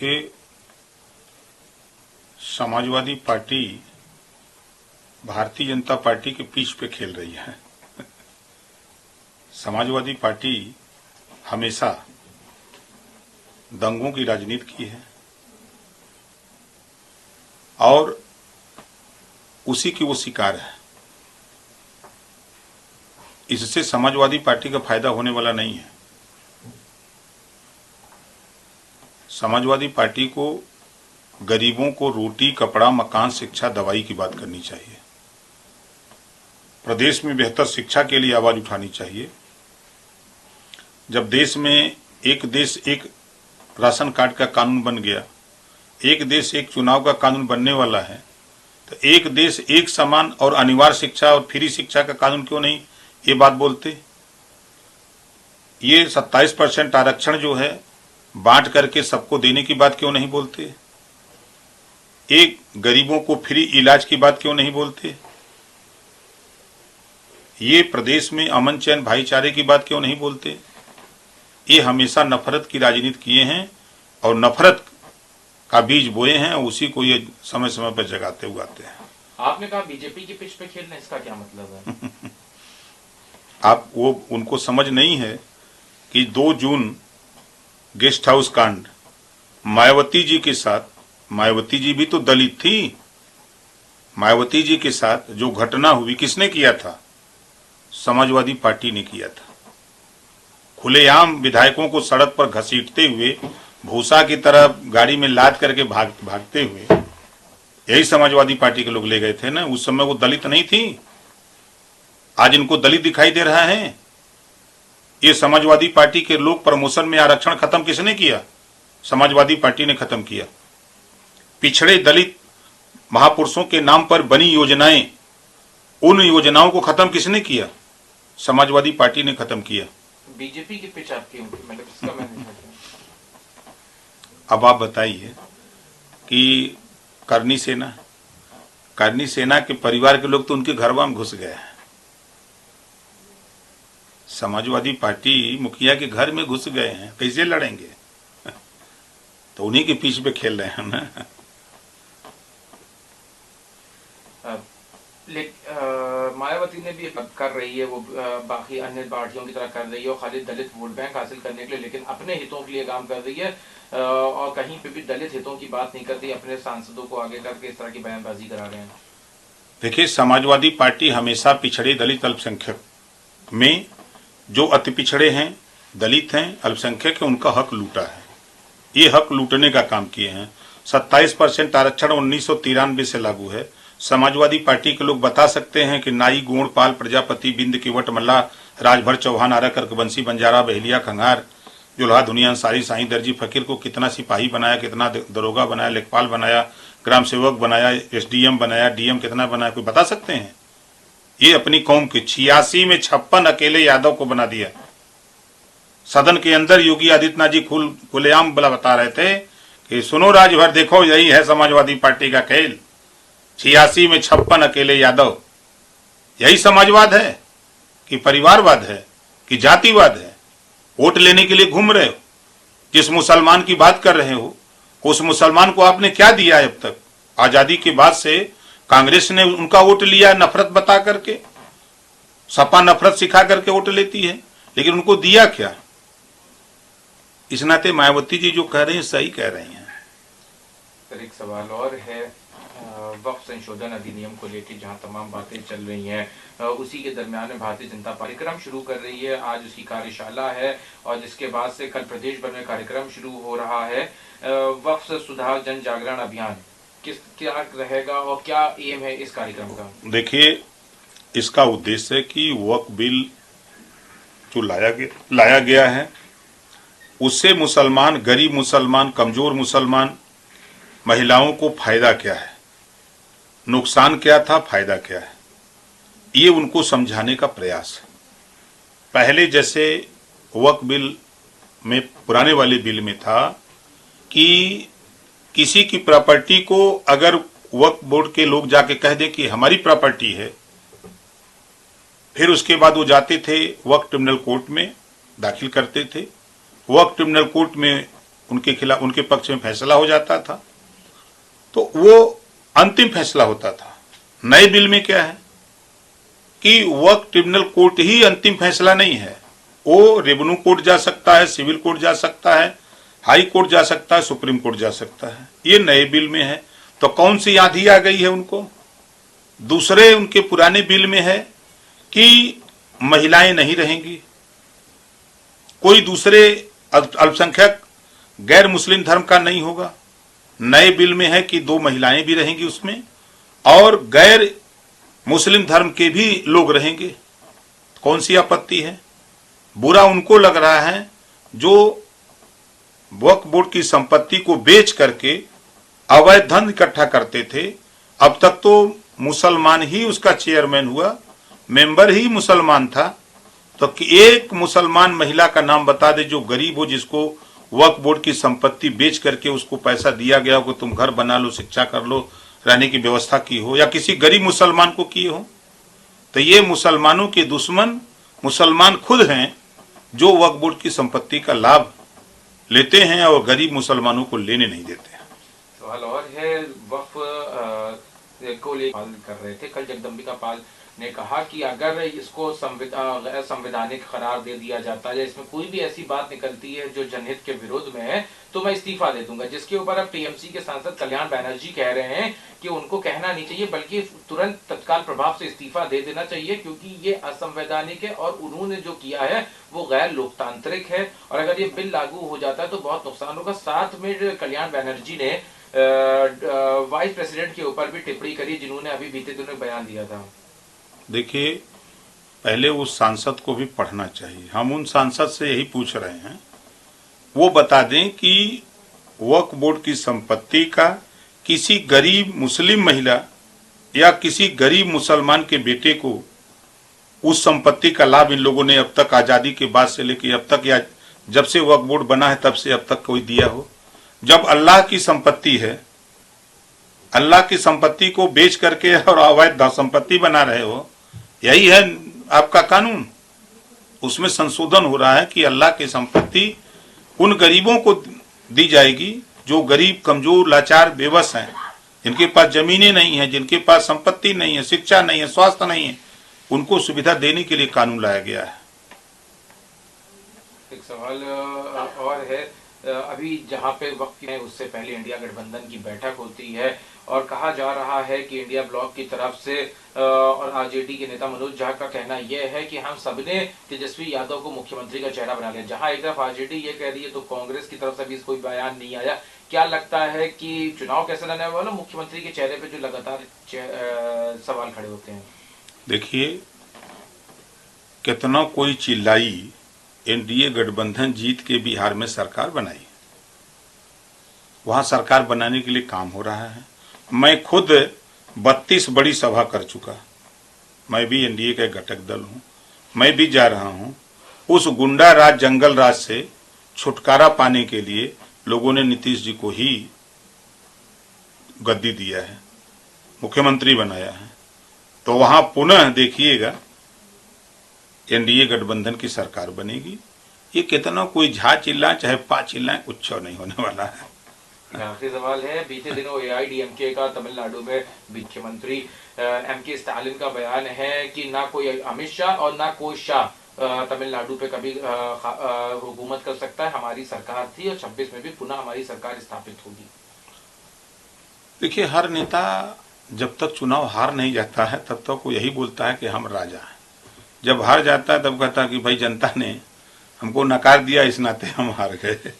देखिए, Samajwadi party Bharatiya Janata party के पीछ पे खेल रही है। समाजवादी पार्टी हमेशा दंगों की राजनीति की है और उसी की वो शिकार है। इससे समाजवादी पार्टी का फायदा होने वाला नहीं है। समाजवादी पार्टी को गरीबों को रोटी, कपड़ा, मकान, शिक्षा, दवाई की बात करनी चाहिए। प्रदेश में बेहतर शिक्षा के लिए आवाज उठानी चाहिए। जब देश में एक देश एक राशन कार्ड का कानून बन गया, एक देश एक चुनाव का कानून बनने वाला है, तो एक देश एक समान और अनिवार्य शिक्षा और फ्री शिक्षा का कानून क्यों नहीं ये बात बोलते? ये 27% आरक्षण जो है बांट करके सबको देने की बात क्यों नहीं बोलते? एक गरीबों को फ्री इलाज की बात क्यों नहीं बोलते? ये प्रदेश में अमन चैन भाईचारे की बात क्यों नहीं बोलते? ये हमेशा नफरत की राजनीति किए हैं और नफरत का बीज बोए हैं, उसी को ये समय समय पर जगाते उगाते हैं। आपने कहा बीजेपी की पिच पे खेलना, इसका क्या मतलब है? आप वो उनको समझ नहीं है कि 2 जून गेस्ट हाउस कांड मायावती जी के साथ, मायावती जी भी तो दलित थी, मायावती जी के साथ जो घटना हुई किसने किया था? समाजवादी पार्टी ने किया था। खुलेआम विधायकों को सड़क पर घसीटते हुए, भूसा की तरह गाड़ी में लाद करके भागते हुए यही समाजवादी पार्टी के लोग ले गए थे ना। उस समय वो दलित नहीं थी, आज इनको दलित दिखाई दे रहा है। ये समाजवादी पार्टी के लोग प्रमोशन में आरक्षण खत्म किसने किया? समाजवादी पार्टी ने खत्म किया। पिछड़े दलित महापुरुषों के नाम पर बनी योजनाएं, उन योजनाओं को खत्म किसने किया? समाजवादी पार्टी ने खत्म किया। बीजेपी की पिच आपकी, मतलब इसका मैंने अब आप बताइए कि करनी सेना के परिवार के लोग तो उनके घर में घुस गए हैं। समाजवादी पार्टी मुखिया के घर में घुस गए हैं, कैसे लड़ेंगे? तो उन्हीं के पीछ पे खेल रहे हैं ना। मायावती ने भी कर रही है वो बाकी अन्य पार्टियों की तरह कर रही है और खाली दलित वोट बैंक हासिल करने के लिए, लेकिन अपने हितों के लिए काम कर रही है और कहीं पे भी दलित हितों की बात नहीं करती। अपने सांसदों को आगे करके इस तरह की बयानबाजी करा रहे हैं। देखिए, समाजवादी पार्टी हमेशा पिछड़े दलित अल्पसंख्यक में, जो अति पिछड़े हैं, दलित हैं, अल्पसंख्यक है, उनका हक लूटा है। ये हक लूटने का काम किए हैं। 27% आरक्षण 1993 से लागू है। समाजवादी पार्टी के लोग बता सकते हैं कि नाई, गोंडपाल, प्रजापति, बिंद, किवट, मल्ला, राजभर, चौहान, आरकर, बंसी, बंजारा, बहेलिया, खंगार, जुल्हा, दुनिया, अंसारी, साईं, दर्जी, फकीर को कितना सिपाही बनाया, कितना दरोगा बनाया, लेखपाल बनाया, ग्राम सेवक बनाया, एसडीएम बनाया, डीएम कितना बनाया, कोई बता सकते हैं? ये अपनी कौम के 86 में 56 अकेले यादव को बना दिया। सदन के अंदर योगी आदित्यनाथ जी खुलेआम बता रहे थे कि सुनो राजभर, देखो यही है समाजवादी पार्टी का खेल। 86 में 56 अकेले यादव। यही समाजवाद है कि परिवारवाद है कि जातिवाद है? वोट लेने के लिए घूम रहे हो। जिस मुसलमान की बात कर रहे हो, उस मुसलमान को आपने क्या दिया है अब तक? आजादी के बाद से कांग्रेस ने उनका वोट लिया नफरत बता करके, सपा नफरत सिखा करके वोट लेती है, लेकिन उनको दिया क्या? इस नाते मायावती जी जो कह रहे हैं सही कह रही हैं। सर, एक सवाल और है, वक्फ संशोधन अधिनियम को लेकर जहां तमाम बातें चल रही हैं, उसी के दरमियान में भारतीय जनता पार्टी कार्यक्रम शुरू कर रही है। आज उसकी कार्यशाला है और जिसके बाद से कल प्रदेश भर में कार्यक्रम शुरू हो रहा है। वक्फ सुधार जन जागरण अभियान क्या रहेगा और क्या एम है इस कार्यक्रम का? देखिए, इसका उद्देश्य है कि वक्फ बिल जो लाया गया है, उससे मुसलमान, गरीब मुसलमान, कमजोर मुसलमान, महिलाओं को फायदा क्या है, नुकसान क्या था, फायदा क्या है, ये उनको समझाने का प्रयास है। पहले जैसे वक्फ बिल में, पुराने वाले बिल में था कि किसी की प्रॉपर्टी को अगर वक्फ बोर्ड के लोग जाके कह दे कि हमारी प्रॉपर्टी है, फिर उसके बाद वो जाते थे वक्फ ट्रिब्यूनल कोर्ट में दाखिल करते थे। वक्फ ट्रिब्यूनल कोर्ट में उनके खिलाफ, उनके पक्ष में फैसला हो जाता था, तो वो अंतिम फैसला होता था। नए बिल में क्या है कि वक्फ ट्रिब्यूनल कोर्ट ही अंतिम फैसला नहीं है, वो रेवेन्यू कोर्ट जा सकता है, सिविल कोर्ट जा सकता है, हाई कोर्ट जा सकता है, सुप्रीम कोर्ट जा सकता है। ये नए बिल में है। तो कौन सी आंधी आ गई है उनको? दूसरे उनके पुराने बिल में है कि महिलाएं नहीं रहेंगी, कोई दूसरे अल्पसंख्यक गैर मुस्लिम धर्म का नहीं होगा। नए बिल में है कि 2 महिलाएं भी रहेंगी उसमें, और गैर मुस्लिम धर्म के भी लोग रहेंगे। कौन सी आपत्ति है? बुरा उनको लग रहा है जो वक्फ बोर्ड की संपत्ति को बेच करके अवैध धन इकट्ठा करते थे। अब तक तो मुसलमान ही उसका चेयरमैन हुआ, मेंबर ही मुसलमान था। तो कि एक मुसलमान महिला का नाम बता दे जो गरीब हो, जिसको वक्फ बोर्ड की संपत्ति बेच करके उसको पैसा दिया गया हो कि तुम घर बना लो, शिक्षा कर लो, रहने की व्यवस्था की हो, या किसी गरीब मुसलमान को किए हो। तो ये मुसलमानों के दुश्मन मुसलमान खुद हैं जो वक्फ बोर्ड की संपत्ति का लाभ लेते हैं और गरीब मुसलमानों को लेने नहीं देते हैं। सवाल और है, वक्फ को लेकर कर रहे थे कल जगदम्बिका पाल ने कहा कि अगर इसको गैर संवैधानिक करार दे दिया जाता है, इसमें कोई भी ऐसी बात निकलती है जो जनहित के विरोध में है, तो मैं इस्तीफा दे दूंगा। जिसके ऊपर अब टीएमसी के सांसद कल्याण बैनर्जी कह रहे हैं कि उनको कहना नहीं चाहिए, बल्कि तुरंत तत्काल प्रभाव से इस्तीफा दे देना चाहिए, क्योंकि ये असंवैधानिक है और उन्होंने जो किया है वो गैर लोकतांत्रिक है, और अगर ये बिल लागू हो जाता है तो बहुत नुकसान होगा। साथ में कल्याण बैनर्जी ने वाइस प्रेसिडेंट के ऊपर भी टिप्पणी करी, जिन्होंने अभी बीते दिनों बयान दिया था। देखिए, पहले उस सांसद को भी पढ़ना चाहिए। हम उन सांसद से यही पूछ रहे हैं, वो बता दें कि वक्फ बोर्ड की संपत्ति का किसी गरीब मुस्लिम महिला या किसी गरीब मुसलमान के बेटे को उस संपत्ति का लाभ इन लोगों ने अब तक आजादी के बाद से लेकर अब तक, या जब से वक्फ बोर्ड बना है तब से अब तक कोई दिया हो। जब अल्लाह की संपत्ति है, अल्लाह की संपत्ति को बेच करके और अवैध संपत्ति बना रहे हो, यही है आपका कानून। उसमें संशोधन हो रहा है कि अल्लाह की संपत्ति उन गरीबों को दी जाएगी जो गरीब, कमजोर, लाचार, बेबस हैं, जिनके पास जमीनें नहीं है, जिनके पास संपत्ति नहीं है, शिक्षा नहीं है, स्वास्थ्य नहीं है, उनको सुविधा देने के लिए कानून लाया गया है। एक सवाल और है, अभी जहां पे वक्त है उससे पहले इंडिया गठबंधन की बैठक होती है और कहा जा रहा है कि इंडिया ब्लॉक की तरफ से और आरजेडी के नेता मनोज झा का कहना यह है कि हम सबने तेजस्वी यादव को मुख्यमंत्री का चेहरा बना लिया। जहां एक तरफ आरजेडी ये कह रही है तो कांग्रेस की तरफ से भी कोई बयान नहीं आया। क्या लगता है कि चुनाव कैसे लड़ने वाला, मुख्यमंत्री के चेहरे पे जो लगातार सवाल खड़े होते हैं? देखिए, कितना कोई चिल्लाई, एनडीए गठबंधन जीत के बिहार में सरकार बनाई, वहां सरकार बनाने के लिए काम हो रहा है। मैं खुद 32 बड़ी सभा कर चुका, मैं भी एनडीए का घटक दल हूं, मैं भी जा रहा हूं। उस गुंडा राज, जंगल राज से छुटकारा पाने के लिए लोगों ने नीतीश जी को ही गद्दी दिया है, मुख्यमंत्री बनाया है। तो वहां पुनः देखिएगा एनडीए गठबंधन की सरकार बनेगी। ये कितना कोई झा चिल्लाए चाहे पा चिल्लाए, कुछ नहीं होने वाला है। आखिरी सवाल है, बीते दिनों एआईडीएमके का तमिलनाडु में मुख्यमंत्री एमके स्टालिन का बयान है कि ना कोई अमित शाह और ना कोई शाह तमिलनाडु पे कभी हुकूमत कर सकता है, हमारी सरकार थी और 26 में भी पुनः हमारी सरकार स्थापित होगी। देखिए, हर नेता जब तक चुनाव हार नहीं जाता है तब तक वो यही बोलता है कि हम राजा हैं। जब हार जाता है तब कहता है कि भाई जनता ने हमको नकार दिया, इस नाते हम हार गए।